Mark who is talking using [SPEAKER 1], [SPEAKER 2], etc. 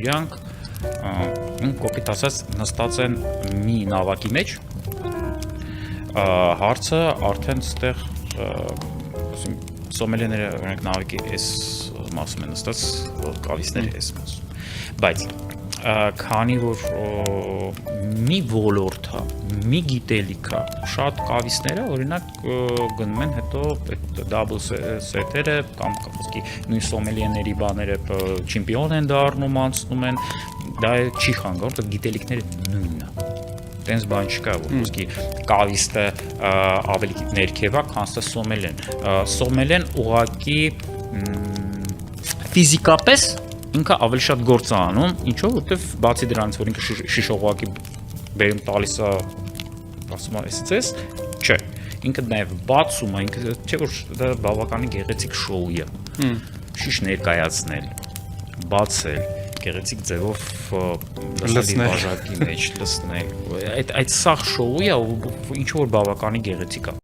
[SPEAKER 1] Իրանք կոպիտ ասած նստած են մի նավակի մեջ, հարցը արդեն ստեղ սոմելիները օրինակ նավակի այս մասում են նստած, կավիսները այս մասում, բայց քանի որ մի ոլորտը, մի գիտելիքը, շատ կավիսները օրինակ գնում են հետո double set-երը կամ կապոսկի նույն սոմելիեների բաները չեմպիոն են դառնում, անցնում են, դա չի խանգարում, որտեղ գիտելիքները նույնն է։ Տենց բան չկա, որպեսզի կավիստը ավելի ներքև է, քան սոմելեն։ Սոմելեն ուղղակի ֆիզիկապես ինքը ավելի շատ գործ է անում, ինչով, որտեվ բացի դրանից, որ ինքը շիշողակի բերում տալիս է, ասում է, էսից, չէ, ինքը նաև բացում է, ինքը չէ, որ դա բավականին գեղեցիկ շոու է, շիշ ներկայացնել, բացել, գեղեցիկ ձևով լսնել բաժակի մեջ, լսնել, այդ սաղ շոու է, ինչ որ բավականին գեղեցիկ է։